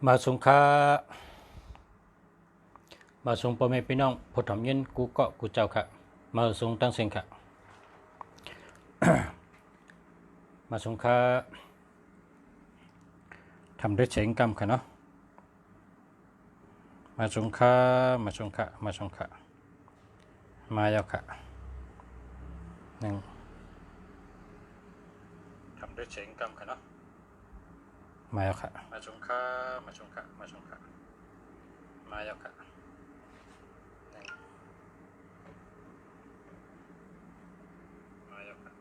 มาสงค้ามาส่งพ่อแม่พี่น้องผู้ทำยินกูเกาะกูเจ้าค่ะมาส่งตั้งเสียงค่ะ มาสงค้าทำด้วยเสียงกรรมค่ะเนาะมาสงค้ามาสงค้ามาสงค้ามาแล้วค่ะหนึ่งทำด้วยเสียงกรรมค่ะเนาะมาแล้วค่ะมาสงค้ามาสงค้ามาสงค้ามาแล้วค่ะมาแล้วค่ะ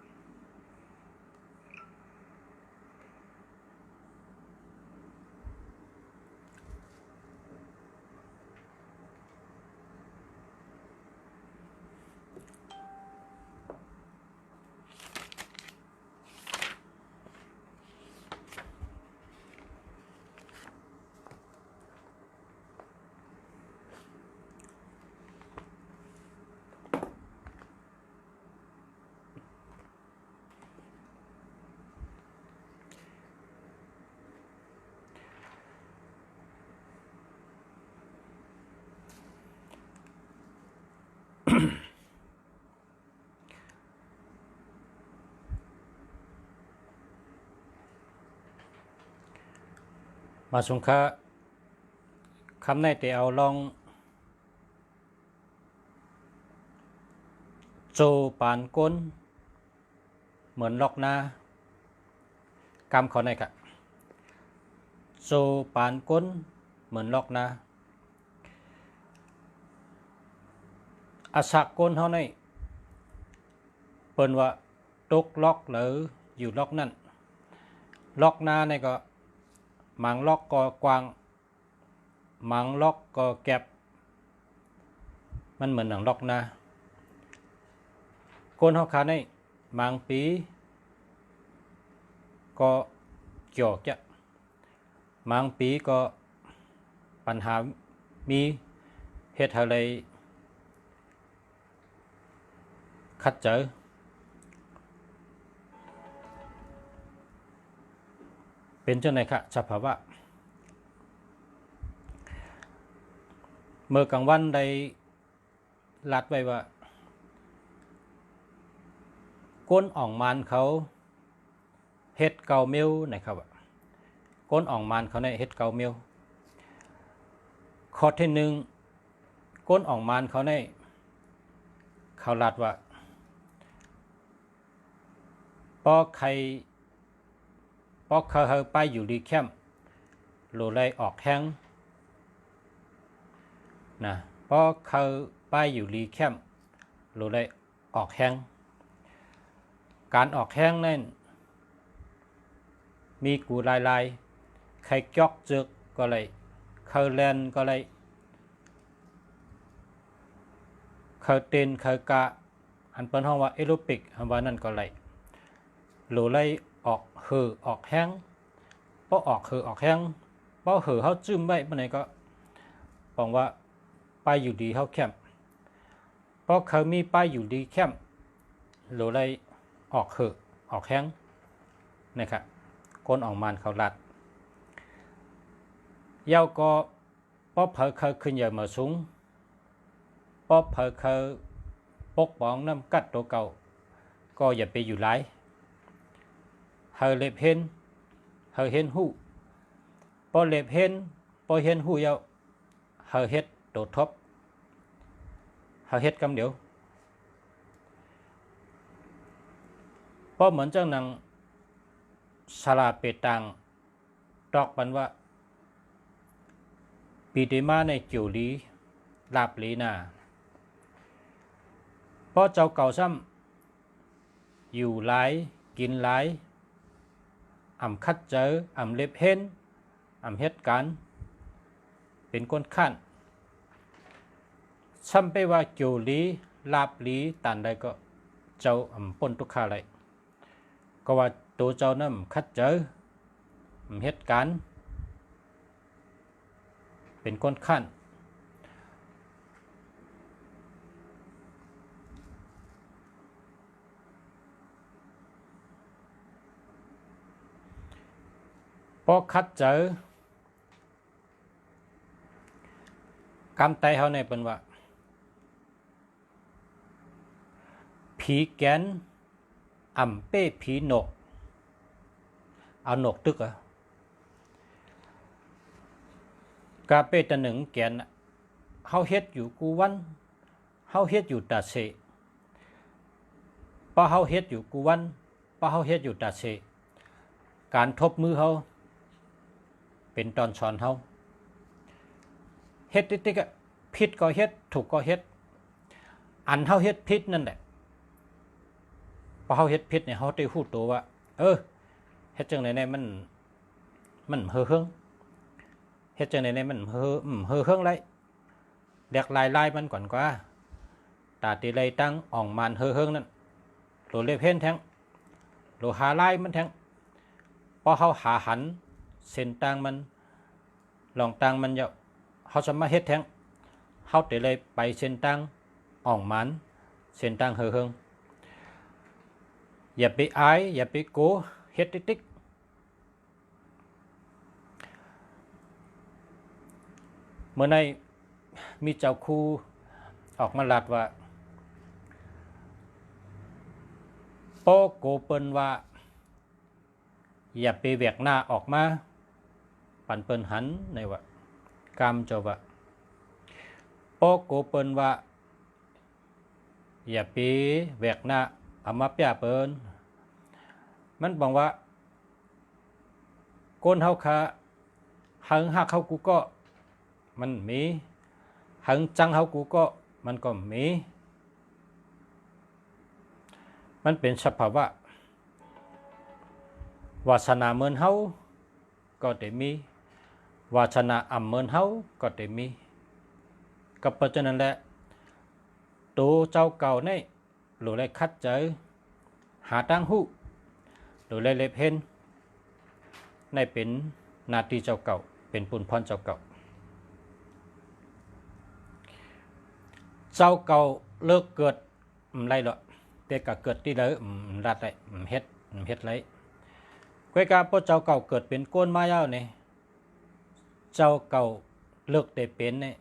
มาสงค้าคำในแต่เอาลองโจปานก้นเหมือนล็อกหน้ากำเขาในค่ะโจปานก้นเหมือนล็อกหน้าอาศักก้นเขาในเปิ้นว่าตกล็อกหรืออยู่ล็อกนั่นล็อกหน้าในก็หมังล็อกก็กวางหมังล็อกก็แก็บมันเหมือนหนังล็อกหน้าก้นเขาขาในหมังปีก็เกี่ยวจะบางปีก็ปัญหามีเหตุอะไรขัดเจอเป็นจังไหนคะสภาวะเมื่อกลางวันได้ลัดไว้ว่าก้นอ่องมันเขาเฮ็ดเกาเมลนะครับก้นอ่องมันเขาในเฮ็ดเกาเมลข้อที่หนึ่งก้นอ่องมันเขาในเขาลัดว่าป้อใครป้อเขาไปอยู่ดีแคมโลไลออกแห้งนะป้อเขาไปอยู่ดีแคมโลไลออกแห้งการออกแห้งนั่นมีกูลายใครจอกจึกก็เลยเคยแลนก็เลยเคยเต้นเคยกะอันเป็นห้องว่าเอโรบิกอันว่านั่นก็เลยโลเลยออกหือออกแห้งเพราะออกหือออกแห้งเพราะหือเขาจื้มไว้เมื่อไหร่ก็บอกว่าไปอยู่ดีเขาแคมเพราะเขามีไปอยู่ดีแคมโลเลยออกหือออกแห้งนะครับก้นออกมันเขาลัดเย้าก็ป๊อปเขาขึ้นใหญ่มาสูงป๊อปเขาปกป้องน้ำกัดตัวเก่าก็อย่าไปอยู่ไรเฮาเล็บเห็นเฮาเห็นหูพอเล็บเห็นพอเห็นหูเย้าเฮาเฮ็ดตัวทบเฮาเฮ็ดกำเดียวพอเหมือนจังหนังสลาเปตังตอกบันว่าปีติมาในจิวลีลาบลีนาเพราะเจ้าเก่าซ้ำอยู่หลายกินหลายอ่ำคัดเจออ่ำเล็บเห็นอ่ำเฮ็ดการเป็นก้นขั้นซ้ำไปว่าจิวลีลาบลีตันใดก็เจ้าอ่ำปนทุกขาเลยก็ว่าตัวเจ้านั้นคัดเจออ่ำเฮ็ดการเป็นก้นขั้นพอคัดเจอ กำไตเขาในเป็นว่าผีแกนอ่ำเป้ผีนกเอานกตึกกาเป้ตะหนึ่งแกนเฮาเฮ็ดอยู่กูวันเฮาเฮ็ดอยู่ตาเสป้าเฮาเฮ็ดอยู่กูวันป้าเฮาเฮ็ดอยู่ตาเสการทบมือเฮาเป็นตอนสอนเฮาเฮ็ดติ๊กๆผิดก็เฮ็ดถูกก็เฮ็ดอันเฮาเฮ็ดผิดนั่นแหละพอเฮาเฮ็ดผิดเนี่ยเฮาได้ฮู้ตัวว่าเฮ็ดจังได๋เนี่ยมันเฮืองเฮ็ดจังได๋เนี่ยมันเฮืองไรเรียกลายมันก่อนกว่าตาตีเลยตั้งอ่องมันเฮืองนั่นโหลเล็บเห็นแทงโหลหาลายมันแทงพอเฮาหาหันเส้นตั้งมันลองตั้งมันเฮาจะมาเฮ็ดแทงเฮาตีเลยไปเส้นตั้งอ่องมันเส้นตั้งเฮืองอย่าไปอายอย่าไปโกเฮ็ดติ๊กเมื่อในมีเจ้าครูออกมาลัดว่าโปโกเปิ้นว่าอย่าไปแหวกหน้าออกมาปันเปิ้นหันในว่ากามเจ้าว่าโปโกเปิ้นว่าอย่าไปแหวกหน้าเอามาเปียเปิ้นมันบอกว่าก้นเฮาค่ะหังหักเฮากูก็มันมีหังจังเฮากูก็มันก็มีมันเป็นสภาวะวาสนาเมินเฮาก็ได้มีวาสนาอ่ำเมินเฮาก็ได้มีก็เพราะฉะนั้นแหละตัวเจ้าเก่านี่หรือได้คัดเจอหาตั้งหูหรือได้เล็บเห็นในเป็นนาทีเจ้าเก่าเป็นปุนพรเจ้าเก่าเจ้าเก่าเลิกเกิดไรหรอกแต่ก็เกิดที่เลยรัดไรเฮ็ดไรก้อยกาพอเจ้าเก่าเกิดเป็นก้นไม้ยาวเนี่ยเจ้าเก่าเลิกได้เป็นเนี่ย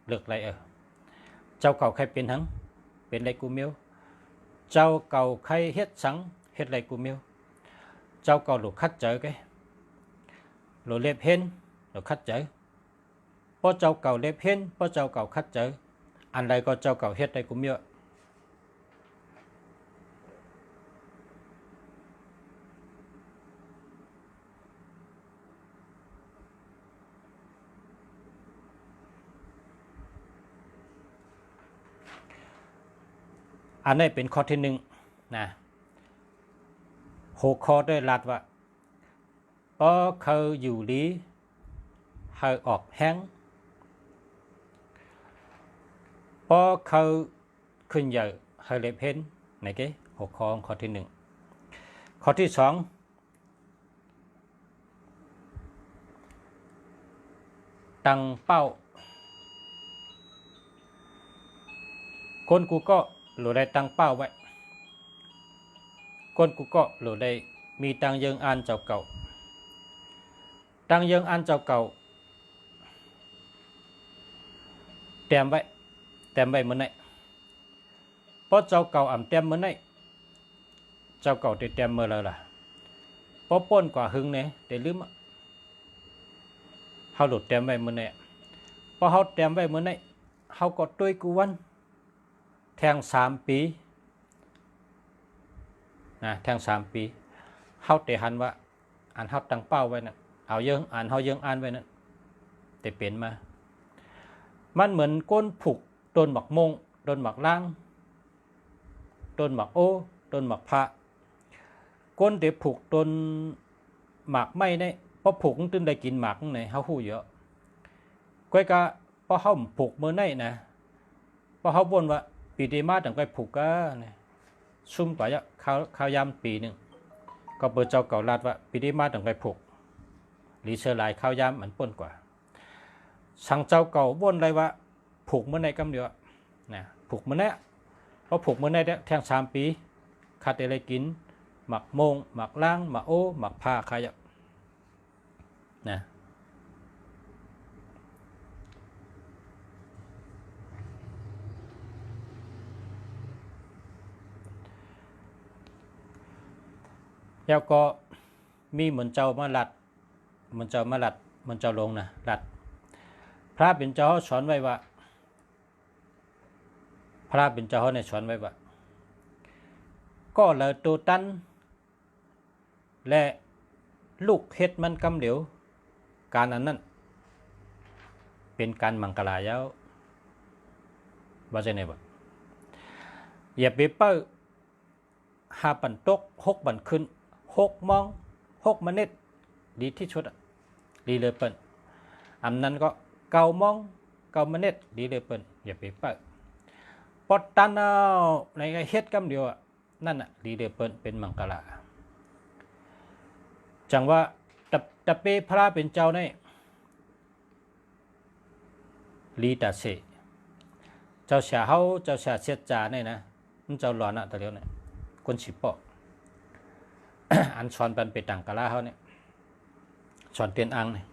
เลิกไรเจ้าเก่าใครเป็นทั้งเป็นไรกูเมียวเจ้าเก่าใครเฮ็ดสังเฮ็ดไรกูเมียวเจ้าเก่าหลุดคัดเจอcáiหลุดเล็บเห็นหลุดคัดเจอพอเจ้าเก่าเล็บเห็นพอเจ้าเก่าคัดเจออันใดก็เจ้าเก่าเฮ็ดไรกูเมียวอันนี้เป็นข้อที่หนึ่งนะ6ข้อได้ลัดว่าพอเขาอยู่ลีเขาออกแห้งพอเขาขึ้นเยอะเขาเล็บเห็นไหนเก้6ข้อที่หนึ่งข้อที่สองตั้งเป้าคนกูก็หรือได้ตั้งเป้าไว้คนกูก็หรือได้มีตั้งเยิงอันเจ้าเก่าตั้งเยิงอันเจ้าเก่าเตรียมไว้เมื่อไหร่เพราะเจ้าเก่าอ่ำเตรียมเมื่อไหร่เจ้าเก่าได้เตรียมเมื่อไรล่ะเพราะป้นกว่าหึงเนี่ยแต่ลืมเขาหลุดเตรียมไว้เมื่อไหร่เพราะเขาเตรียมไว้เมื่อไหร่เขาก็ด้วยกูวันแทง3 ปีนะแทง3 ปีเขาเตะหันว่าอันเขาตั้งเป้าไว้นะเอาเยิงอ่านเขาเยิงอ่านไว้นะแต่เปลี่ยนมามันเหมือนก้นผูกต้นหมักมงต้นหมักล่างต้นหมักโอต้นหมักพระก้นเดี๋ยวผูกต้นหมักไม่ได้เพราะผูกตึ้งได้กินหมักไหนเขาหู้เยอะก้อยกะเพราะเขาผูกเมื่อไหร่นะเพราะเขาบ่นว่าปีดีมาตั้งไปผูกก็ซุ่มกว่าข้าวยำปีหนึ่งก็เปิดเจ้าเก่าลาดว่าปีดีมาตั้งไปผูกหรือเชอลายข้าวยำมันป้นกว่าสั่งเจ้าเก่าบ่นเลยว่าผูกเมื่อไหร่กำเดียวนะผูกเมื่อไหร่เพราะผูกเมื่อไหร่แทง3 ปีขาดอะไรกินหมักโมงหมักล่างหมักโอหมักผ้าขายนะ แล้วก็มีเหมือนเจ้ามาลัดเหมือนเจ้ามาลัดเหมือนเจ้าลงนะลัดพระเป็นเจ้าสอนไว้ว่าพระเป็นเจ้าในสอนไว้ว่าก็เลยตัวตันและลูกเฮ็ดมันกำเหลวการอันนั้นเป็นการมังกรายาวว่าจะไหนบ่อย่าไปเป้า5 บันตก6 บันขึ้น6 มอง6 มนิดดีที่สุดดีเลยเปิ้นอันนั้นก็9 มอง9 มนิดดีเลยเปิ้นอย่าไปเป้าปอดตันเอาในเฮ็ดกำเดียวนั่นน่ะดีเลยเปิ้นเป็นมังกรจังว่าตะเปพระเป็นเจ้าในลีตาเสเจ้าเสียเฮาเจ้าเสียเสียจาเนี่ยนะมันเจ้าหลอนตะเลียวเนี่ยคนสิปอ อันสอนปันไปต่างกะลาเฮาเนี่ยสอนเตียนอังเนี่ย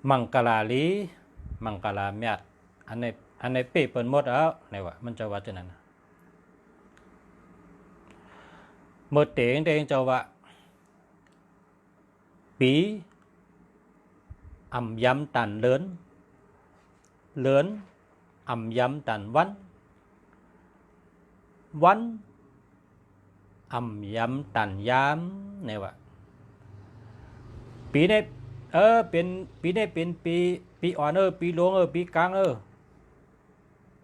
มังกรลีมังกรเมียดอันในเป้เปิ้นหมดแล้วไหนวะมันจะว่าจังนั้นเมื่อเตงเจ้าว่าปีอ่ำย้ำตันเลินอ่ำย้ำตันวันอ่ำย้ำตันย้ำเนี่ยวะปีนี้เป็นปีนี้เป็นปีอ่อนปีหลวงปีกลาง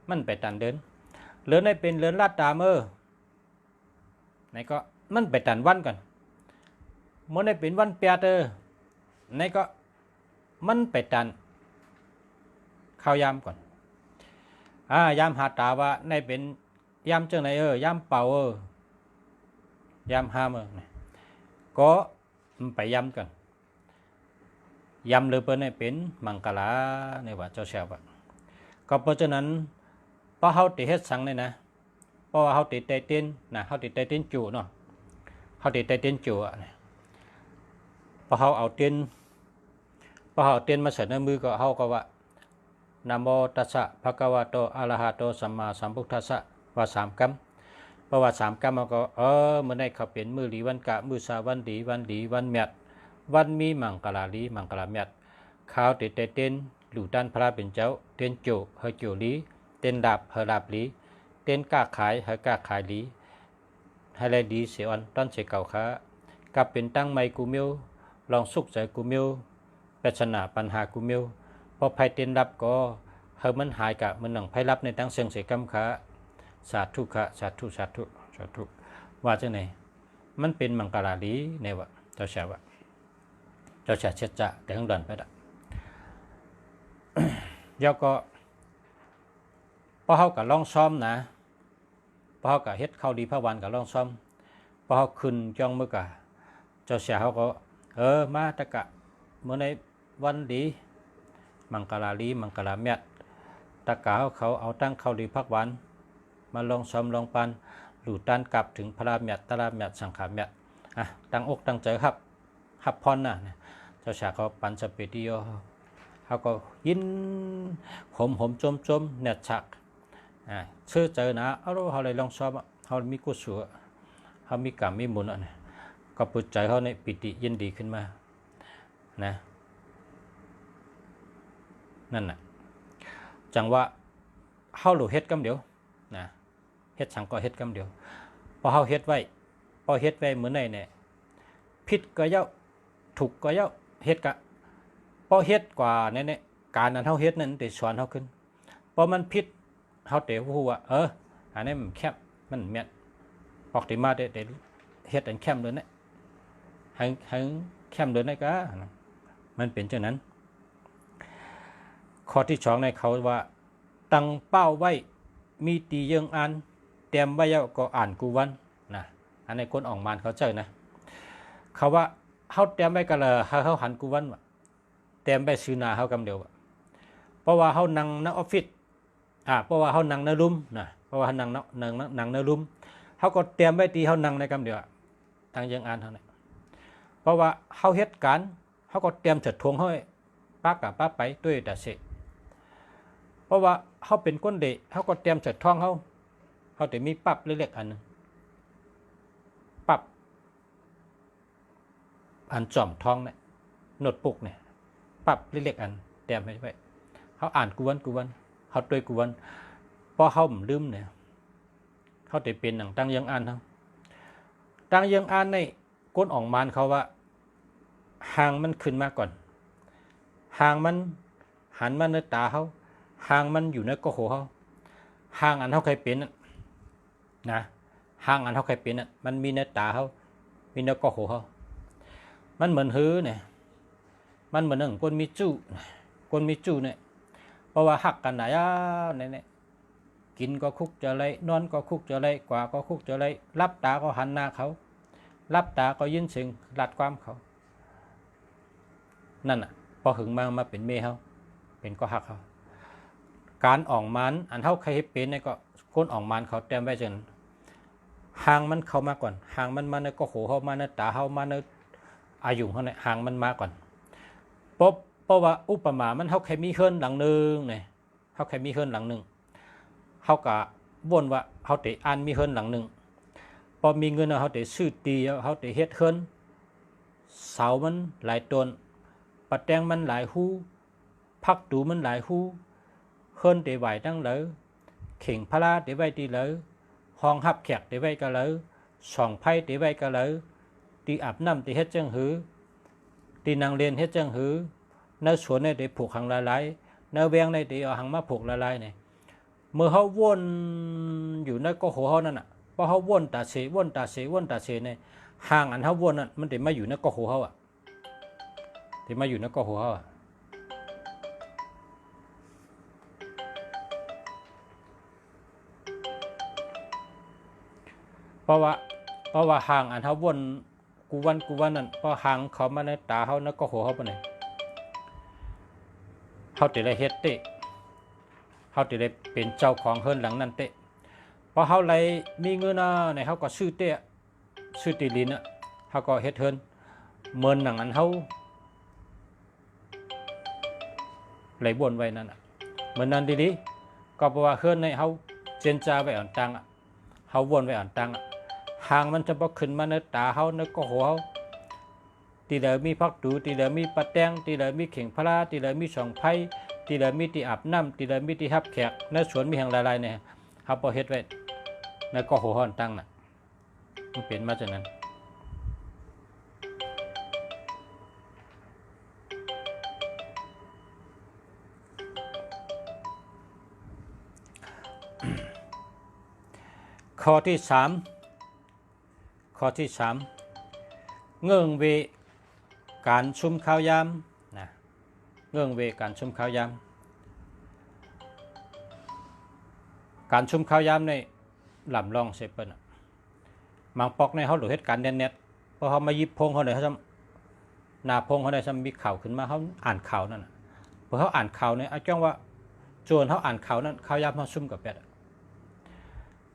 มันไปตันเดินได้เป็นเลินลาดตามไหนก็มันไปตันวันกันมันได้เป็นวันเปียดไหนก็มันไปตันข้าวยามก่อนยามหาตาว่าในเป็นยามจังไหนยามเป่ายามห้ามก็ไปยามกันยามเลยเปิ้นเป็นมังกรเนี่ยว่าเจ้าแชวก็เพราะฉะนั้นพอเฮาติเฮ็ดสังเนี่ยนะเพราะว่าเฮาติไตเต้นนะเฮาติไตเต้นจู่เนาะเฮาติไตเต้นจู่พอเฮาเอาเต้นมาใส่ในมือก็เฮาก็ว่านะโมตัสสะภะคะวะโตอะระหะโตสัมมาสัมพุทธัสสะว่า3 กัมเพราะว่า3 กัมมันก็มื้อใดเขาเป็นมื้อลีวันกะมื้อสาวันดีวันเมียดวันมีมังกรลีมังกรเมียดข้าวติดเต้นหลู่ด้านพระเป็นเจ้าเต้นโจเฮโจลีเต้นดาบเฮดาบลีเต้นก้าขายเฮก้าขายลีให้เลยดีเสียอันต้นเสียเก่าค้ากับเป็นตั้งไมกูมิวลองสุกใจกูมิวปัญหาปัญหากูมิวพอไพ่เต้นรับก็เฮมันหายกะมันหนังไพ่รับในตั้งเสียงเสียกำค้าสาธุค่ะสาธุว่าจังไหนมันเป็นมังกรลีในวะเจ้าชาวะเจ้าชาเชจะแต่ข้างดันไปละแล้วก็พอเฮากับล่องซ้อมนะพอเฮากับเฮ็ดเข้าดีพระวันกับล่องซ้อมพอเฮาขึ้นจ้องมือกะเจ้าชาเฮาก็มาตะกะเมื่อในวันดีมังกรลีมังกรเมียดตะกะเขาเอาตั้งเข้าดีพักวันมาลองซ้อมลองปันหลู่ตันกลับถึงพระเมียดตระเมียดสังขารเมียดตั้งอกตั้งใจครับพรน่ะเจ้าชาเขาปันสเปดิโอเขาก็ยินหอมจมเน็ตฉักชื่อเจอนะเขาเลยลองซ้อมเขามีกุศลเขามีกรรมมีบุญก็ปุจใจเขาในปิติยินดีขึ้นมานะนั่นน่ะจังว่าเขาหลู่เฮ็ดกำเดียวนะเฮ็ดสังก็เฮ็ดกำเดียวพอเขาเฮ็ดไว้เหมือนในเนี่ยผิดก็เย้าถูกก็เย้าเฮ็ดกะพอเฮ็ดกว่าเนี่ยการนั้นเฮาเฮ็ดนั้นแต่สอนเฮาขึ้นพอมันผิดเฮาเตะฮู้ว่าอันนี้มันแคบมันแม่นปกติมาแต่เฮ็ดอันแคบเลยเนี่ยให้แคบเลยนะกะมันเป็นจังนั้นข้อที่2ในเขาว่าตั้งเป้าไว้มีตีเยิงอ่านเตรียมไว้แล้วก็อ่านกูวันนะอันนี้คนออกมานเขาเจอนะเขาว่าเฮาเตรียมไว้ก็เลยเฮาหันกูวันเตรียมไปซื้อหน้าเฮากำเดียวเพราะว่าเฮานั่งในออฟฟิศเพราะว่าเฮานั่งในรูมนะเพราะว่านั่งในรูมเฮาก็เตรียมไว้ตีเฮานั่งในกำเดียวทางยังอ่านเฮาเนี่ยเพราะว่าเฮาเฮ็ดการเฮาก็เตรียมเถิดทวงเฮาป้าไปด้วยแต่เสเพราะว่าเฮาเป็นคนเดะเฮาก็เตรียมเถิดท้องเฮา เขาแต่มีปรับเล็กๆอันนึงปรับอันจอมทองเนี่ยโน้ตบุ๊กเนี่ยปรับเล็กๆอันแต้มไว้เขาอ่านกวนเขาตัวกวนพอเขาลืมเนี่ยเขาแต่เป็นหนังตั้งยังอ่านทั้งตั้งยังอ่านในก้นออกมานเขาว่าหางมันขึ้นมาก่อนหางมันหันมาในตาเขาหางมันอยู่ในกระโหเขาหางอันเขาเคยเป็นนะหางอันเขาเคยเป็นมันมีในตาเขามีในกระโหเขามันเหมือนฮื้อเนี่ยมันเหมือนหนึ่งคนมีจู้เนี่ยเพราะว่าหักกันไหนเนี่ยกินก็คุกจะไรนอนก็คุกจะไรกว่าก็คุกจะไรรับตาก็หันหน้าเขารับตาก็ยินเสียงรัดความเขานั่นอ่ะพอหึงมาเป็นเมเขาเป็นก็หักเขาการอ่องมันอันเท่าใครเป็นเนี่ยก็ก้นอ่องมันเขาเต็มไว้จนหางมันเข้ามาก่อนหางมันมาในก็โหเขามาในตาเขามาในอายุเขาเนี่ยหางมันมาก่อนเพราะว่าอุปมามันเขาแค่มีเฮิรนหลังนึงเนี่ยเขาแค่มีเฮิรนหลังนึงเขากะวนว่าเขาแต่อ่านมีเฮิรนหลังนึงพอมีเงินเขาแต่ซื้อตีเขาแต่เฮ็ดเฮิรนเสามันหลายต้นปัดแตงมันหลายหูพักตูมันหลายหูเฮิรนแต่ไหวตั้งเลยเข่งพลาแต่ไหวตีเลยห้องหับแขกแต่ไหวก็เลยส่องไพ่แต่ไหวก็เลยตีอาบน้ำแต่เฮ็ดจังหือตีนางเรียนเฮ็ดจังหือในสวนในได้ผูกหางลายในแวงในได้เอาหางมาผูกลายเนี่ยเมื่อเขาวนอยู่ในก็โหเขานั่นน่ะเพราะเขาวนตาเสเนี่ยห่างอันเขาวนนั่นมันได้มาอยู่ในก็โหเขาอ่ะได้มาอยู่ในก็โหเขาอ่ะเพราะว่าห่างอันเขาวนกูวันนั่นเพราะห่างเขามาในตาเขาในก็โหเขาไปไหนเขาจะได้เฮ็ดเตะเขาจะได้เป็นเจ้าของเฮิรนหลังนั้นเตะพอเขาเลยมีเงินในเขาก็ซื้อเตะซื้อตีลินเขาก็เฮ็ดเฮิรนเมินหนังอันเขาไหลบนไว้นั่นเหมือนนั้นดีๆก็เพราะว่าเฮิรนในเขาเจนจาไว้อ่อนตังเขาวนไว้อ่อนตังหางมันจะบ่ขึ้นมาในตาเขาในก็หัวเขาตีเหลือมีพักตูตีเหลือมีปะแตงตีเหลือมีเข่งพลาตีเหลือมีช่องไผ่ตีเหลือมีตีอาบน้ำตีเหลือมีตีฮับแขกในสวนมีแห่งหลายๆเนี่ยเขาพอเฮ็ดไว้ในก็หัวห้อนตั้งน่ะมันเปลี่ยนมาจากนั้นข้อที่สามเงื่องเวการชุมข้าวยามนะเงื่องเวการชุมข้าวยามการชุมข้าวยามในลำลองเสพเปิ้ลมังปอกในเขาหลุดเหตุการณ์เน็ตพอเขามายิบพงเขาเลยเขาจะหน้าพงเขาได้ซ้ำมีข่าวขึ้นมาเขาอ่านข่าวนั่นพอเขาอ่านข่าวเนี่ยเอาจ้องว่าโจรเขาอ่านข่าวนั้นข้าวยามเขาซุ่มกับเป็ด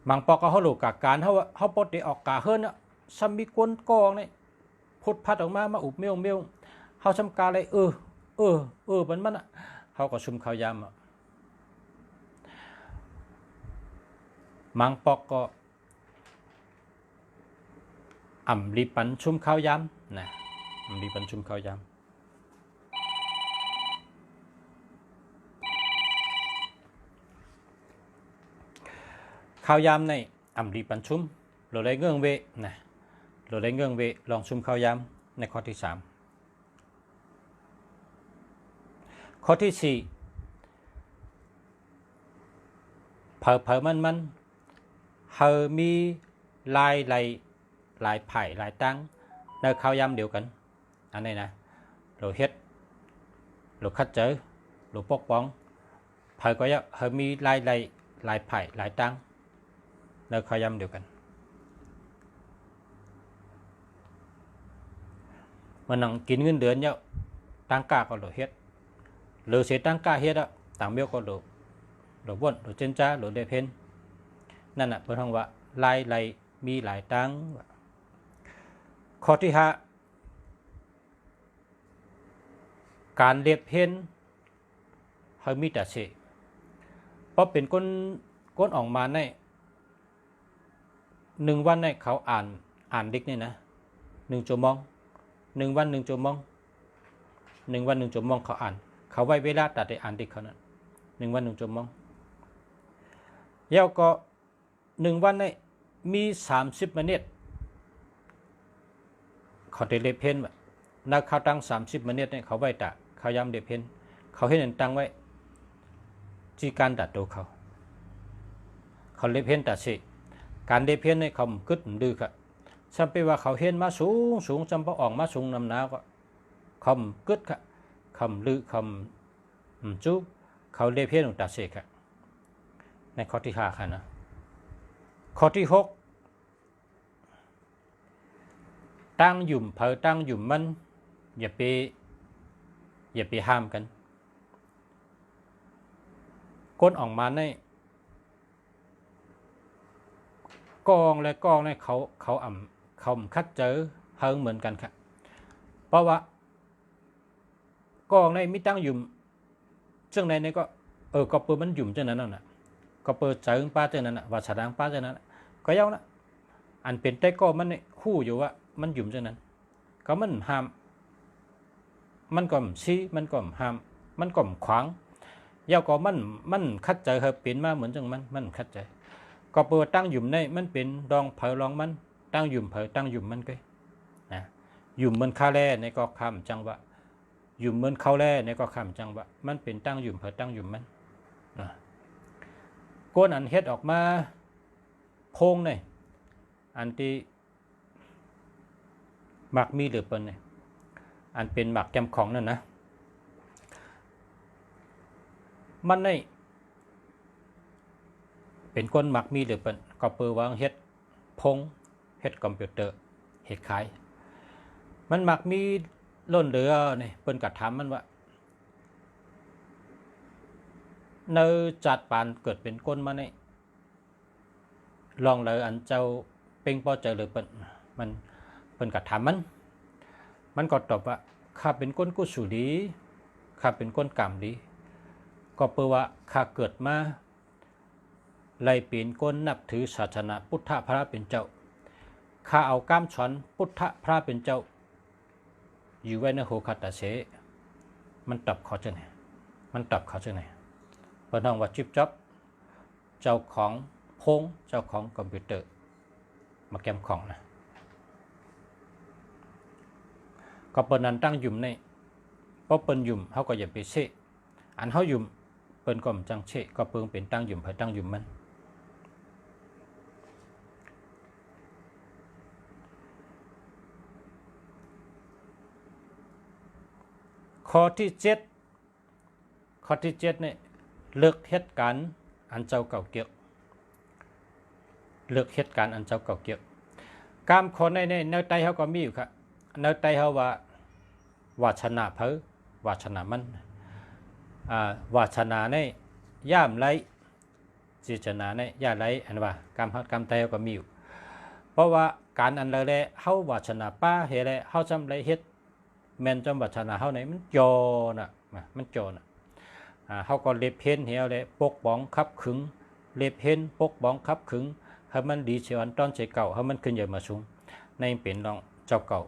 มังปอกเขาหลุดกับการเขาปลดได้ออกกาเฮิรนซ้ำมีก้นกองเนี่ยพุดพัดออกมาอุบเมี่ยวเขาชำกาเลยมันเขาก็ชุมข้าวยามมังปอกก็อ่ำรีปันชุมข้าวยามนะอ่ำรีปันชุมข้าวยามข้าวยามในอ่ำรีปันชุมโหลได้เงื่องเวนะโหลได้เงื่องเวลองชุมข้าวยามในข้อที่3ข้อที่4เผอมันเฮอมีลายไผ่ลายตั้งในข้าวยามเดียวกันอันนี้นะเราเฮ็ดเราคัดเจอเราปกป้องเผอก็จะเฮอมีลายไผ่ลายตั้งในข้าวยามเดียวกันมันนั่งกินเงินเดือนเนี่ยตั้งกาก็เราเฮ็ดหรือเสียตั้งกาเฮ็ดต่างเบี้ยก็เราวนเราเจนจ้าเราได้เพนนั่นน่ะเป็นคำว่าลายมีหลายตั้งข้อที่5การเรียบเพนเขามีแต่เสเพราะเป็นก้นออกมาใน 1 วันเนี่ยเขาอ่านดิกนี่นะ1 ชั่วโมง1 วัน 1 ชั่วโมง1 วัน 1 ชั่วโมงเขาอ่านเขาไว้เวลาตัดได้อ่านดิกเขานั้น1 วัน 1 ชั่วโมงแล้วก็1 วันเนี่ยมี30 นาทีเขาได้เล็บเพนแบบนักเขาตั้ง30 นาทีเนี่ยเขาไว้ตะเขาย้ำเล็บเพนเขาให้เงินตั้งไว้ที่การตัดตัวเขาเล็บเพนตัดสิการเล็บเพนเนี่ยเขากึดดื้อค่ะฉันไปว่าเขาเห็นมาสูงจำพอออกมาสูงนำหนาวก็คำกึดค่ะคำลือคำจู้เขาเล็บเพนตัดสิค่ะในข้อที่5ค่ะนะข้อที่6ตั้งหยุ่มเผอตั้งหยุ่มมันอย่าไปห้ามกันก้นออกมาในกองและกองในเขาคัดเจอเฮิงเหมือนกันครับเพราะว่ากองในมิตั้งหยุ่มซึ่งในนี้ก็ก็เปิดมันหยุ่มเจ้านั้นน่ะก็เปิดเจอป้าเจ้านั้นน่ะว่าสดงป้าเจ้านั้นก็ยาวนะอันเป็นแต่ก็มันคู่อยู่ว่ามันหยุ่มเจ้านั้นก็มันห้ามมันก็ชี้มันก็ห้ามมันก็ขวางยาวก็มันคัดใจเฮาเป็นมาเหมือนจังมันคัดใจก็เปิดตั้งหยุ่มในมันเป็นดองเผอลองมันตั้งหยุ่มเผอตั้งหยุ่มมันก็นะหยุ่มมันคาแลในก็คำจังว่าหยุ่มมันเข้าแลในก็คำจังว่ามันเป็นตั้งหยุ่มเผอตั้งหยุ่มมันนะก้นอันเฮ็ดออกมาโพงเนี่ยอันที่หมักมีหรือเปล่าเนี่ยอันเป็นหมักจำของนั่นนะมันในเป็นก้นหมักมีหรือเปล่าก็เปิดวางเฮ็ดพงเฮ็ดคอมพิวเตอร์เฮ็ดขายมันหมักมีล้นเหลือเนี่ยเปิ้นกัดถามมันว่าเนื้อจัดปานเกิดเป็นก้นมาเนี่ยลองเลยอันเจ้าเป็นพอเจอหรือเปิ้นมันเปิ้นกัดถามมันก็ตอบว่าข้าเป็นก้นกุศลดีข้าเป็นก้นกรรมดีก็เปิดว่าข้าเกิดมาไล่เปลี่ยนก้นนับถือศาสนาพุทธพระเป็นเจ้าข้าเอาก้ามช้อนพุทธพระเป็นเจ้าอยู่ไว้ในโหคัตตาเสมันตอบเขาจะไหนมันตอบเขาจะไหนเปิดห้องว่าจิ๊บจ๊อบเจ้าของพงเจ้าของคอมพิวเตอร์มาแกมของนะก็เปิดนั้นตั้งหยุ่มในเพราะเปิดหยุ่มเขาก็อย่าไปเชะอันเขาหยุ่มเปิดก็มจังเชะก็เปิงเป็นตั้งหยุ่มเพื่อตั้งหยุ่มมันข้อที่7เนี่ยเลิกเหตุการณ์อันเจ้าเก่าเกี่ยวเลิกเหตุการณ์อันเจ้าเก่าเกี่ยวกามคนในแนวใต้เขาก็มีอยู่ครับแนวใต้เขาว่าวาชนะเผอวาชนะมันวาชนะในย่ามไรจิจนาในย่าไรอันว่ากามใต้เขาก็มีอยู่เพราะว่าการอันเลยเขาวาชนะป้าเฮเลยเขาจำไรเฮ็ดแมนจำวาชนะเขาไหนมันโจน่ะมันโจน่ะเขาก็เล็บเพ้นเหี่ยวเลยปกป้องคับขึงเล็บเพ้นปกป้องคับขึงให้มันดีเชียวอันต้นเฉยเก่าให้มันขึ้นใหญ่มาสูงในเป็นรองเจ้าเก่า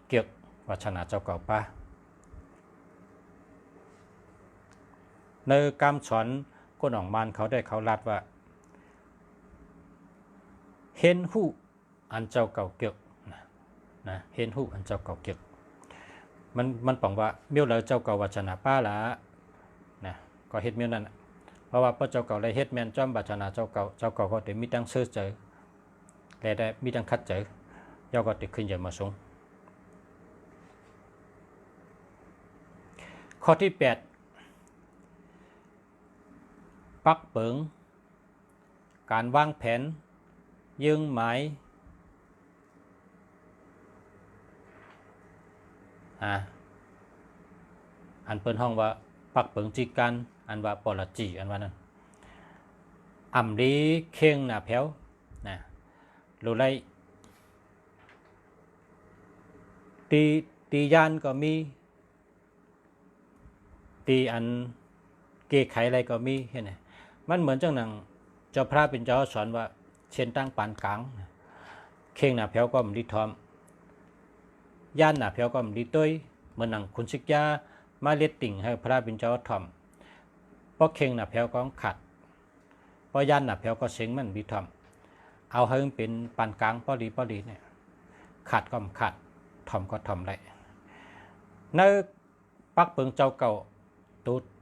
เกี่ยววาชนะเจ้าเก่าป้าในกามสอนก้นออกมานเขาได้เขาลัดว่าเห็นหูอันเจ้าเก่าเกี่ยวนะเห็นหูอันเจ้าเก่าเกี่ยวมันบอกว่าเมี่ยวเลยเจ้าเก่าวาชนะป้าละนะก็เฮ็ดเมี่ยวนั่นเพราะว่าพระเจ้าเก่าได้เฮ็ดแมนจ้อมวาชนะเจ้าเก่าก็ได้มีตั้งเสื้อเจอและได้มีตั้งคัดเจอย่อก็ติดขึ้นอย่ามาสูงข้อที่8ปักเปิงการวางแผนยืงหมายอันเปิ้นห้องว่าปักเปิงจีกันอันว่าปลจีอันว่านั้นอ่ำดีเข่งหน้าแผวนะรู้ไรตียานก็มีตีอันเกไขอะไรก็มีเห็นไหมมันเหมือนจังหนังเจ้าพระเป็นเจ้าสอนว่าเช่นตั้งปานกลาง เข่งหน้าแผวก็มันดีทอมย่านหน้าแผวก็มันดีต้วยเหมือนหนังคุณสิกยามาเลียติ่งให้พระบินเจ้าทอมเพราะเข่งหน้าแผวก็ขัดเพราะย่านหน้าแผวก็เสียงมันดีทอมเอาให้มันเป็นปานกลางพอดีเนี่ยขัดก็ขัดทอมก็ทอมได้ในปักเปิงเจ้าเก่า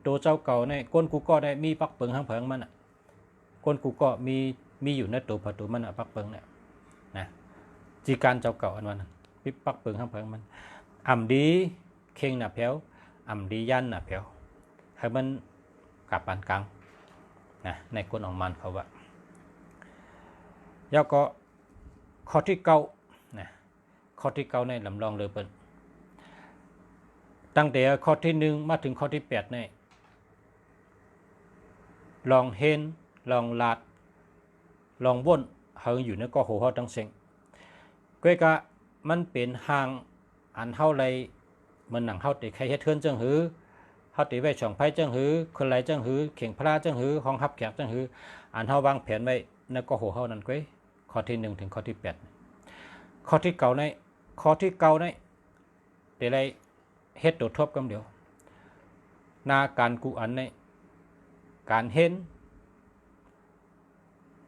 ตัวเจ้าเก่าในก้นกูก็ได้มีปักเปิงห้างเพิงมันอ่ะก้นกูก็มีอยู่ในตัวประตูมันอ่ะปักเปิงเนี่ยนะจีการเจ้าเก่าอันนั้นปิปักเปิงห้างเพิงมันอ่ำดีเข่งหน้าแผวอ่ำดียันหน้าแผวให้มันกับปานกลางนะในก้นออกมันเขาว่าแล้วก็ข้อที่เก้านะข้อที่เก้าในลำลองเลยเปิ้ลตั้งแต่ข้อที่1มาถึงข้อที่8เนี่ยลองเห็นลองลาดลองว่นเฮาอยู่ในก็โหเฮาตั้งเสียงก้อยกะมันเป็นห่างอันเฮาไรมันหนังเฮาติใครเฮ็ดเทือนจังหือเฮาติไว้ช่องไผจังหือคนไหลจังหือเข่งพระจังหือห้องฮับแขกจังหืออันเฮาวางแผนไว้ในก็โหเฮานั่นก้อยข้อที่1ถึงข้อที่8ข้อที่9ในข้อที่9ในแต่ไรเฮ็ดตัวทบกำเดียวนาการกูอันในการเห็น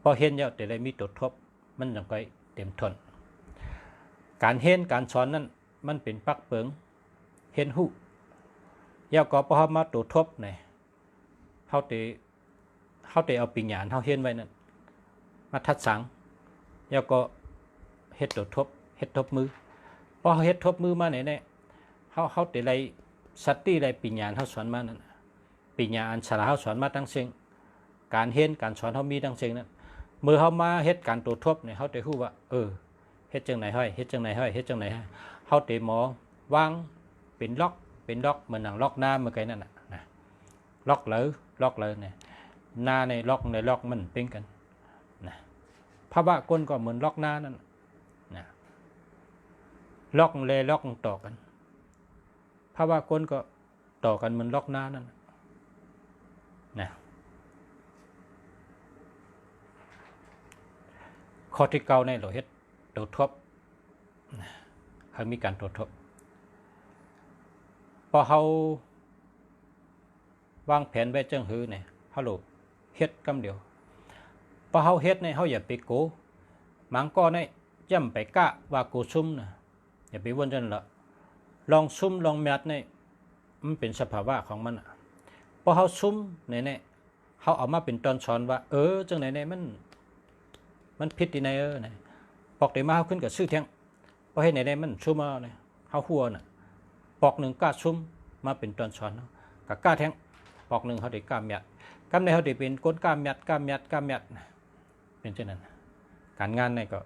พอเห็นแล้วแต่ได้มีตัวทบมันยังก็เต็มทนการเห็นการสอนนั้นมันเป็นปักเปิงเห็นหูยาวก็พอมาตัวทบเนี่ยเฮาติเอาปิญญาณเฮาเห็นไว้นั่นมาทัดสังยาวก็เฮ็ดตัวทบเฮ็ดทบมือพอเฮ็ดทบมือมาเนี่ยเขาแต่ไรสัตติไรปิญญาเขาสอนมานั่นปิญญาอันสาระเขาสอนมาตั้งเสียงการเห็นการสอนเขามีตั้งเสียงนั้นเมื่อเขามาเฮ็ดการตัวทบเนี่ยเขาแต่ฮู้ว่าเฮ็ดจังไหนห้อยเฮ็ดจังไหนห้อยเฮ็ดจังไหนห้อยเขาแต่หมอวางเป็นล็อกเหมือนหนังล็อกหน้าเมื่อกี้นั่นน่ะนะล็อกเลยเนี่ยหน้าในล็อกมันเป็นกันนะภาวะก้นก็เหมือนล็อกหน้านั่นนะล็อกต่อกันภาวะก้นก็ต่อกันเหมือนล็อกหน้านั่นนะข้อที่เก้าในเราเฮ็ดตัวทบเขามีการตัวทบพอเขาวางแผนไว้จังหือเนี่ยเขาโหลเฮ็ดกำเดียวพอเขาเฮ็ดเนี่ยเขาอย่าไปโกมังก็เนี่ยย่ำไปกะว่าโกซุ่มนะอย่าไปวนจนละลองซุ่มลองแมทเนี่ยมันเป็นสภาวะของมันพอเขาซุ่มเนี่ยเขาเอามาเป็นตอนสอนว่าจังไหนมันผิดที่ไหนเนี่ยปอกเดี๋ยวมาเขาขึ้นกับชื่อเทียงพอให้ไหนมันซุ่มมาเนี่ยเขาหัวน่ะปอกหนึ่งกล้าซุ่มมาเป็นตอนสอนกับกล้าแทงปอกหนึ่งเขาเด็กกล้าแมทกำในเขาเด็กเป็นก้นกล้าแมทเป็นเช่นนั้นการงานเนี่ยก็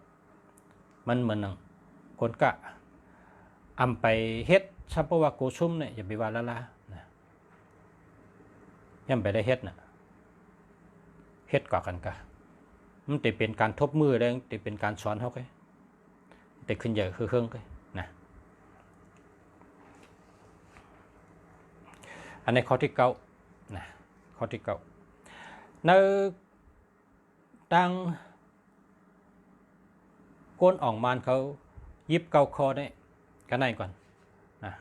มันเหมือนหนังก้นกล้าอำไปเฮ็ดซัมปว่าโกซุ่มเนี่ยอย่าไปว่าละนะย่ำไปได้เฮ็ดนะเฮ็ดก่อกันกะมันจะเป็นการทบมือได้จะเป็นการสอนเขาไงแต่ขึ้นใหญ่คือเครื่องไงนะอันนี้ข้อที่เก้านะข้อที่เก้าในตั้งก้นอ่องมานเขายิบเก้าคอได้กันไหนก่อนนะ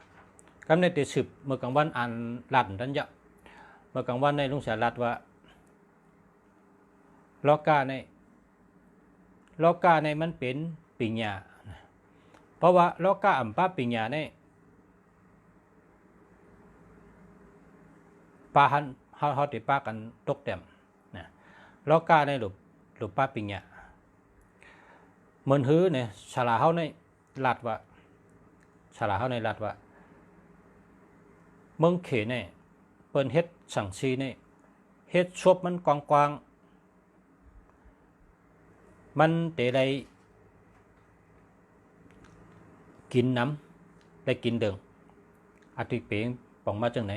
กำในติดสืบเมื่อกลางวันอ่านลัดดันยะเมื่อกลางวันในลุงเสียลัดว่าลอกาในมันเป็นปิญญาเพราะว่าลอกาอัมปาปิญญาในปาหันเขาติปากันตกเต็มนะลอกาในหลุปปาปิญญาเหมือนหื้อเนี่ยฉลาเขาในลัดว่าเมืองเขเนี่ยเปิ้นเฮ็ดสังซีเนี่ยเฮ็ดชบมันกว้างมันเตะได้กินน้ำได้กินเดิงอาทิเปียงป่องมาจังไหน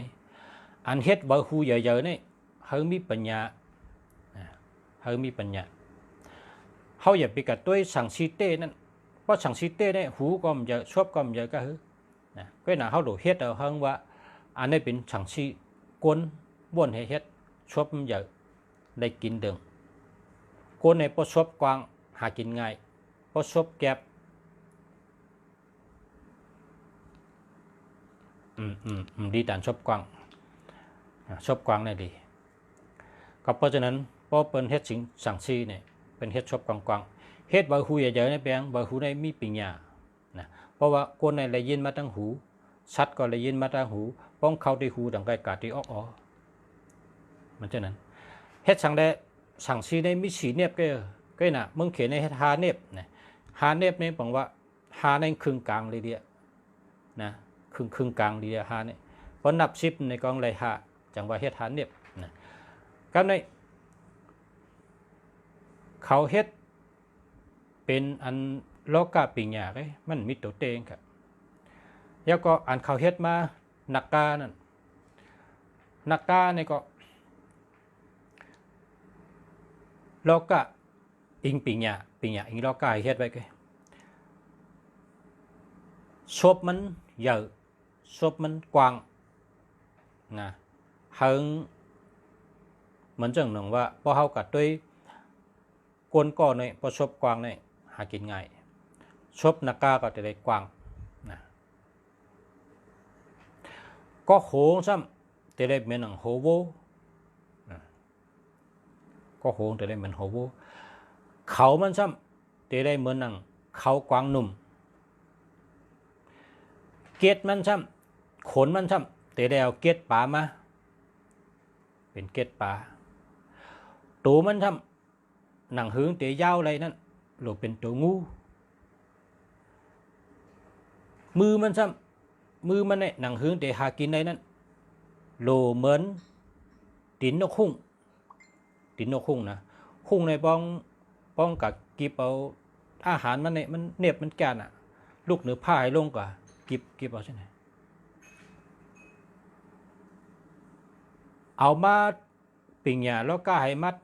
อันเฮ็ดบ่ฮู้เยอะๆนี่เฮามีปัญญาเฮาอย่าไปกับตัวสังซีเต้นั่นเพราะสังซีเต้เนี่ยหูก็มันเยอะชบก็มันเยอะก็หือนะก็น่ะเฮาดูเฮ็ดเอาเฮงว่าอันนี้เป็นสังซีกวนบ่นให้เฮ็ดชบมันเยอะได้กินเดิงกวนในบ่ชบกว้างหากินง่าย พอชบแก็บดีด่านชบกวางชบกวางเนี่ยดีก็เพราะฉะนั้นพอเป็นเฮ็ดสิ่งสั่งซีเนี่ยเป็นเฮ็ดชบกวางเฮ็ดบ่หูเยอะๆในแปลงบ่หูในมีปัญญานะเพราะว่าคนในได้ยินมาตั้งหูชัดก็ได้ยินมาตั้งหูป้องเข้าที่หูดังไกลกาที่ออกมันฉะนั้นเฮ็ดสั่งได้สั่งซีได้มีสีเนียบก็น่ะมึงเขียนในเฮ็ดหาเนียบนะหาเนียบนี่บอกว่าหาในครึ่งกลางเลยเดียนะครึ่งกลางเดียหาเนี่ยเพราะนับ10ในกองเลยหาจังว่าเฮ็ดหาเนียบนะกับในเขาเฮ็ดเป็นอันโลกาปิญญาเลยมันมีตัวเตงครับแล้วก็อันเขาเฮ็ดมานักกานั่นนักกาเนี่ยก็โลกะอิงปิญญาอิงโลกาเฮ็ดไว้ก็ชบมันใหญ่ชบมันกว้างนะเฮิงเหมือนจังหนึ่งว่าพอเฮากับด้วยกวนก่อในพอชบกว้างในหากินง่ายชบนักกาก็จะได้กว้างนะก็โหงซ้ำจะได้เหมือนหนังโหโวก็โหงจะได้เหมือนโหโวเขามันซ้ำจะได้เหมือนหนังเขากว้างหนุ่มเกตมันซ้ำขนมันซ้ำจะได้เอาเกตป่ามาเป็นเกตป่าตัวมันซ้ำหนังhướngจะยาวอะไรนั่นหรือเป็นตัวงูมือมันซ้ำมือมันเนี่ยหนังhướngจะหากินอะไรนั่นโลเหมือนตีนนกหุ่งนะหุ่งในป้องกับกีบเอาอาหารมันเนี่ยมันเน็บมันแก่นอ่ะลูกเหนือผ้าให้ลงกว่ากีบเอาใช่ไหมเอามาปิ่งหยาแล้วก็ให้มัด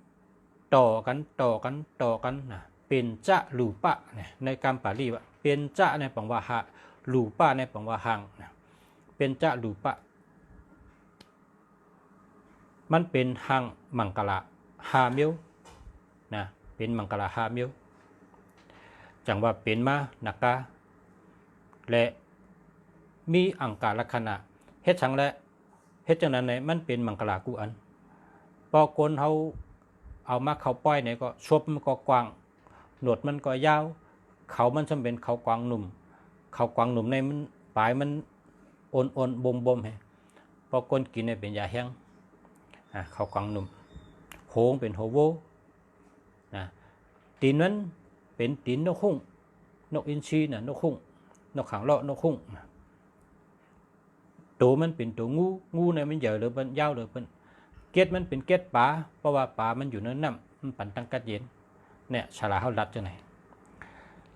ต่อกันนะเป็นจะหลูปะเนี่ยในกรรมปาลีว่าเป็นจะในปังว่าหะหลูปะในปังว่าหังนะเป็นจะหลูปะมันเป็นหังมังกรหามิวนะเป็นมังกรหามิวจังว่าเป็นมานักกาและมีอังกาลักษณะเฮ็ดจังและเฮ็ดจังนั้นเนี่ยมันเป็นมังกรกูอันพอคนเขาเอามาเขาป้อยเนี่ยก็ชบมันก็กว้างหนวดมันก็ยาวเขามันจำเป็นเขากวางหนุ่มในมันปลายมันอ่อนบมๆให้พอคนกินเนี่ยเป็นยาแห้งเขากวางหนุ่มโหงเป็นโหโวนะตีนนั้นเป็นตีนนกหุ่งนกอินทรีน่ะนกหุ่งนกขังเลาะนกหุ่งตัวมันเป็นตัวงูเนี่ยมันใหญ่หรือมันยาวหรือมันเกล็ดมันเป็นเกล็ดปลาเพราะว่าปลามันอยู่ในน้ำมันปั่นตั้งกัดเย็นเนี่ยฉลาดเขาลัดจังไหน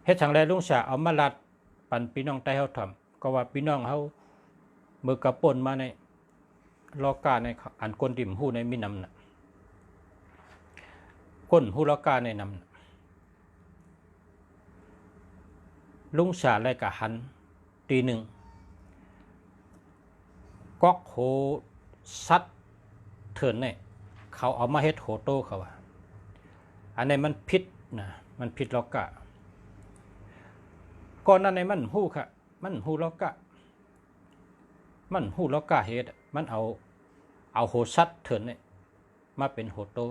เฮ็ดทางแรลุงชาเอามาลัดปั่นพี่น้องใต้เขาทำก็ว่าพี่น้องเขามือกระป่นมาในลอกาในอันก้นดิ่มหูในมีน้ำน่ะก้นหูลอกาในน้ำลุงชาไล่กะหันตีหนึ่งก๊อกโหซัดเถินเนี่ยเขาเอามาเฮ็ดโหโต้เขาว่าอันนี้มันพิษนะมันพิษลอกะก่อนนั้นในมันหู้ค่ะมันหู้ลอกะเฮ็ดมันเอาโหซัดเถินเนี่ยมาเป็นโหโต้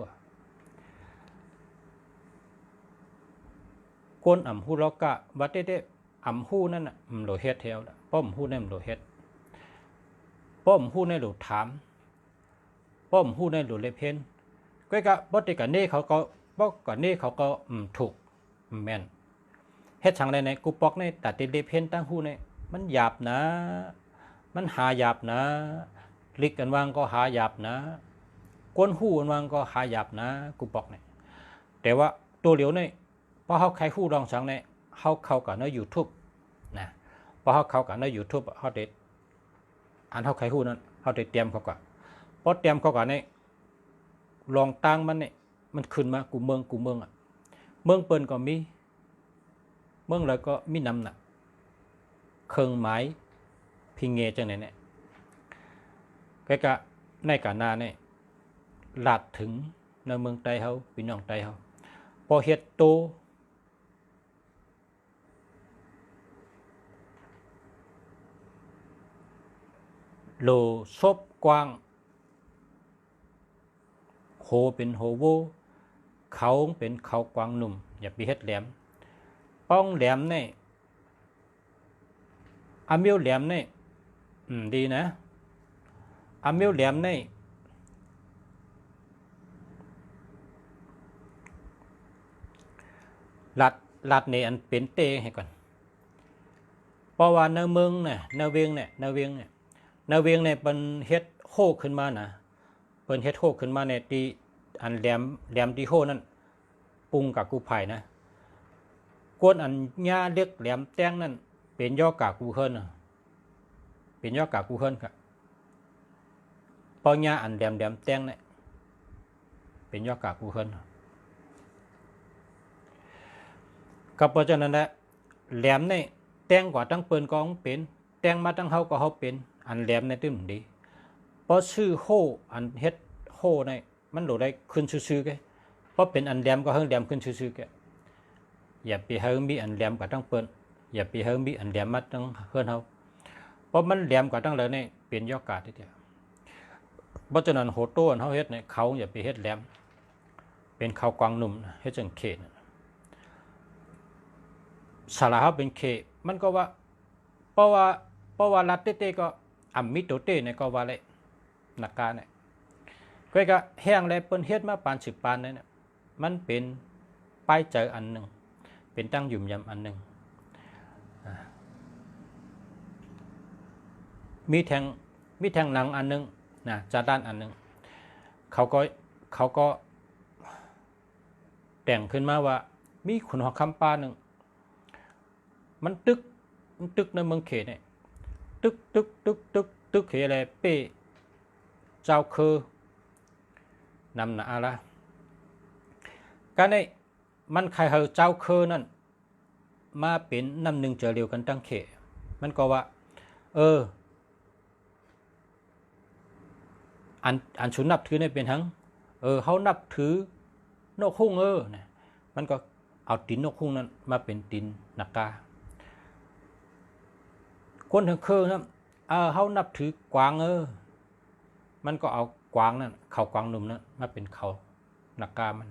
ก้นอ่ำหู้ลอกะบัดเด้อ่ำหู้นั่นน่ะโหลเฮ็ดแถวป้อมหู้นั่นโหลเฮ็ดป้อมหู้ในโหลถามป้อมหู้ในโหลเลเพนก็กะบ่ติกันนี่เขาก็บ่ก่อนนี่เขาก็ถูกแม่นเฮ็ดจังได๋ในกูปอกในตัดเลเพนตั้งหู้ในมันหยาบนะมันหาหยาบนะลิกกันวางก็หาหยาบนะก้นหู้กันวางก็หาหยาบนะกูปอกเนี่ยแต่ว่าตัวเหลียวเนี่ยพอเฮาใครหู้รองสังเนี่ยเฮาเข้ากับใน YouTube นะพอเฮาเข้ากับใน YouTube เฮาได้อันเฮาใครหู้นั้นเฮาได้เตรียมเขาก็พอเตรียมเขาก็ในลองตั้งมันเนี่ยมันขึ้นมากูเมืองอ่ะเมืองเปิ้นก็มีเมืองแล้วก็มีน้ำน่ะเครื่องหมายพิงเงจังไหนเนี่ยก็กะในกานาเนี่ยลาดถึงในเมืองไต้เฮาพี่น้องไต้เฮาพอเฮ็ดโต โลซบกว้างโหเป็นโหโวเขาเป็นเขากวางหนุ่มอย่าไปเฮ็ดแหลมป้องแหลมนี่อามิวแหลมนี่ดีนะอามิวแหลมนี่ลัดนี่อันเป็นเตให้ก่อนเพราะว่าในเมืองเนี่ยในเวียงเนี่ยเป็นเฮ็ดโฮขึ้นมานะเป็นเฮ็ดโฮขึ้นมาเนี่ยที่อันแหลมที่โฮนั่นปรุงกับกูไผ่นะกวนอันญาเล็กแหลมแต้งนั่นเป็นย่อกากูเฮิรนเป็นย่อกากูเฮิรนครับปอญาอันแหลมแต้งเนี่ยเป็นย่อกากูเฮิรนก็เพราะฉะนั้นแหละแหลมเนี่ยแต้งกว่าตั้งเปิ้นก็เป็นแต้งมาตั้งเฮาก็เฮาเป็นอันแหลมในตึ้มดีเพราะชื่อโฮอันเฮ็ดโฮในมันโหลได้ขึ้นชื่อๆแกเพราะเป็นอันแหลมก็เฮิงแหลมขึ้นชื่อๆแกอย่าไปเฮิงมีอันแหลมกว่าตั้งเปิ้นอย่าไปเฮิงมีอันแหลมมาตั้งเฮิรนเฮาเพราะมันแหลมกว่าตั้งเลยเนี่ยเป็นยอกาทีเดียวเพราะฉะนั้นโหโต้เฮาเฮ็ดเนี่ยเขาอย่าไปเฮ็ดแหลมเป็นเขากวางหนุ่มเฮ็ดจังเขตสาระเฮาเป็นเขมันก็ว่าเพราะว่ารัดเต้ก็อัมมิโตเต้เนี่ยก็ว่าเลยนักการเนี่ยก็แห้งแล้วเปิ้นเฮ็ดมาปาน10ปานเนี่ยมันเป็นป้ายเจออันหนึ่งเป็นตั้งยุ่มยำอันหนึ่งมีแทงหนังอันหนึ่งนะจาด้านอันหนึ่งเขาก็แต่งขึ้นมาว่ามีขุนหอกคำปาหนึ่งมันตึกในเมืองเขตเนี่ยตึกเขตอะไรเป้เจ้าคือนำหนาละการในมันใครเฮาเจ้าคือนั่นมาเป็นน้ำหนึ่งเจอเรียวกันตั้งเขมันก็ว่าอันชุนนับถือในเป็นทั้งเขานับถือนกคุ้งนะมันก็เอาตีนนกคุ้งนั้นมาเป็นตีนนักกาคนทั้งคืนนั้นเขานับถือกวางมันก็เอากวางนั่นเขากวางหนุ่มนั้นมาเป็นเขานักกามัน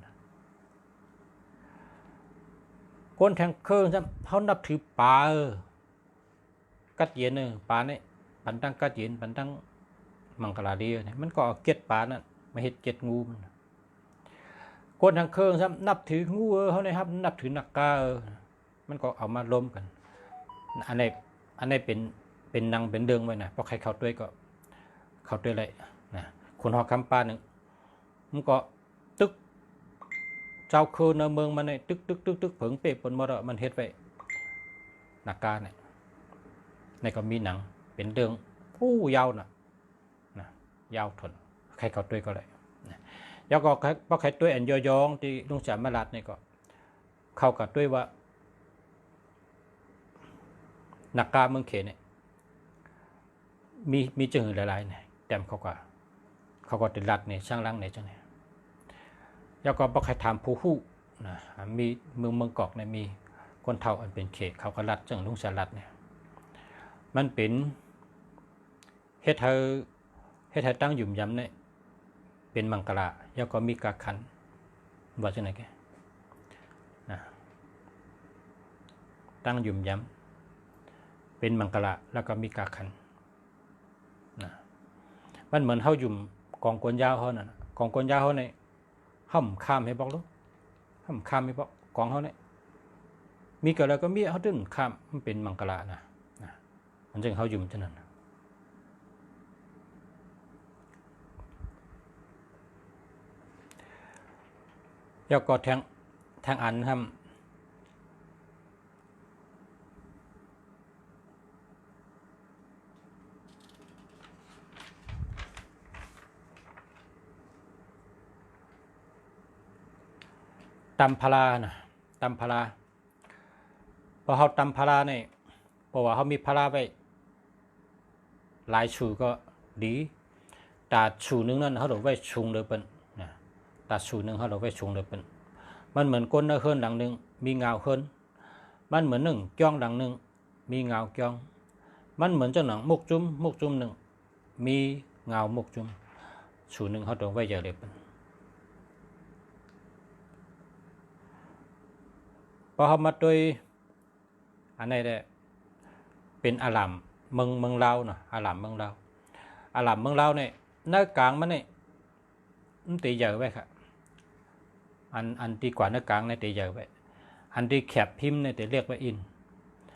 คนแทงเครื่องเขานับถือปลากัดเย็นปลาเนี่ยปันตั้งกัดเย็นปันตั้งมังกรดีเนี่ยมันก็เอาเก็ดปลานั่นมาเห็ดเก็ดงูมันคนแทงเครื่องนับถืองูเขาเนี่ยครับนับถือนักกามันก็เอามาล้มกันอันนี้เป็นนางเป็นเดิงไว้นะเพราะใครเข้าด้วยก็เข้าด้วยเลยนะคนหอกคำปลาหนึ่งมันก็ตึกเจ้าคือในเมืองมันเนี่ยตึกเผิงเป๊ะปนมรมันเฮ็ดไว้นักการเนี่ยในก็มีหนังเป็นเรื่องผู้ยาวนะยาวทนใครเข้าด้วยก็เลยแล้วก็เพราะใครด้วยอันยองที่ลุงจามรัดเนี่ยก็เข้ากับด้วยว่านักการเมืองเขตเนี่ยมีจึงหลายๆเนี่ยแต่เขาก็ติดรัดเนี่ยช่างล่างเนี่ยจังเนี่ยแล้วก็บอกใครถามผู้ฮู้นะมีเมืองกอกเนี่ยมีคนเท่าอันเป็นเขตเขาก็รัดจังลุงสารัดเนี่ยมันเป็นเฮ็ดให้ตั้งยุ่มยำเนี่ยเป็นมังกรแล้วก็มีกาขันว่าจังไหนแกนะตั้งยุ่มยำเป็นมังกรแล้วก็มีกาขันนะมันเหมือนเฮายุ่มกองกวนยาวเฮานั่นกองกวนยาวเฮาเนี่ยห่ำข้ามให้บอกลูกห่ำข้ามให้บอกกองเขาเนี่ยมีก็แล้วก็มีเขาดึงข้ามมันเป็นมังกรนะมันจึงเขายุ่มเท่านั้นแล้วก็แทงอันทำตำพลานะตำพลาพอเขาตำพลาเนี่ยเพราะว่าเขามีพลาไว้หลายชูก็ดีตาชูนึงนั่นเขาเอาไว้ชุงเลยเป็นนะตาชูนึงเขาเอาไว้ชุงเลยเป็นมันเหมือนก้นเฮือนหลังหนึ่งมีเงาเฮือนมันเหมือนหนึ่งจ้องหลังหนึ่งมีเงาจ้องมันเหมือนเจ้าหนังมุกจุ้มหนึ่ง มีเงามุกจุ่มชูหนึ่งเขาตรงไว้เยอะเลยพอเขามาด้วยอันนี้ได้เป็นอาลามเมืองลาวเนาะอาลามเมืองลาวเนี่ยเนื้อกลางมันเนี่ยตีเยอะไว้ครับอันที่กว่าเนื้อกลางเนี่ยตีเยอะไว้อันที่แคบพิมพ์เนี่ยตีเรียกว่าอิน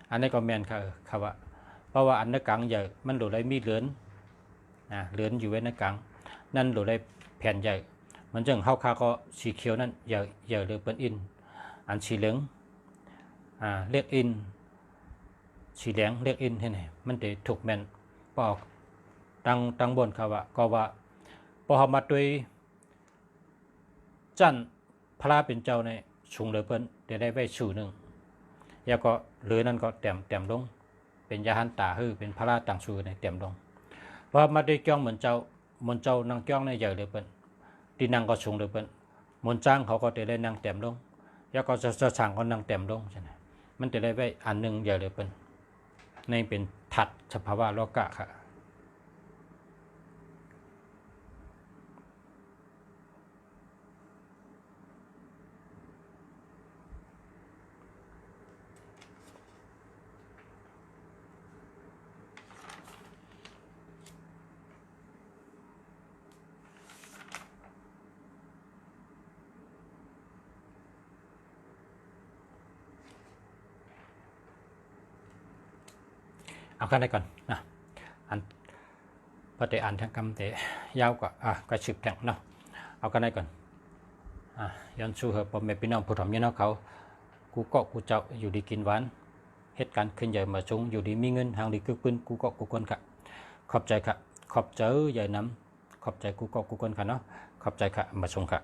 อันนี้ก็แมนครับว่าเพราะว่าอันเนื้อกลางเยอะมันหลุดเลยมีเหลือนอยู่ไว้เนื้อกลางนั่นหลุดเลยแผ่นใหญ่มันจึงเข้าคาก็สีเขียวนั่นเยอะเลยเป็นอินอันสีเหลืองเรียกอินสีแดงเรียกอินที่ไหนมันจะถูกแมนปอกตั้งบนเขาว่าก็ว่าพอเขามาด้วยจันพระเป็นเจ้าในชุงเลยเปิ้นจะได้ไว้ชูหนึ่งแล้วก็หรือนั่นก็แต้มลงเป็นยาหันตาฮือเป็นพระต่างชูในแต้มลงพอมาด้วยจ้องเหมือนเจ้านางจ้องในใหญ่เลยเปิ้นที่นางก็ชุงเลยเปิ้นมนจ้างเขาก็จะได้นางแต้มลงแล้วก็จะสั่งก็นางแต้มลงใช่ไหมมันจะได้ไว้อันหนึ่งใหญ่เลยเปิ้นในเป็นถัดสภาวะโลกะค่ะเอากันได้ก่อนนะอันพอแต่อ่านทางกรรมแต่ยาวกว่าก็สืบแข่งเนาะเอากันได้ก่อนย้อนสู้เหอะผมเป็นพี่น้องผู้ถ่อมยี่น้องเขากูเกาะกูเจ้าอยู่ดีกินหวานเหตุการณ์ขึ้นใหญ่มาชงอยู่ดีมีเงินทางดีคือปืนกูเกาะกูคนค่ะขอบใจค่ะขอบเจอใหญ่น้ำขอบใจกูเกาะกูคนค่ะเนาะขอบใจค่ะมาชงค่ะ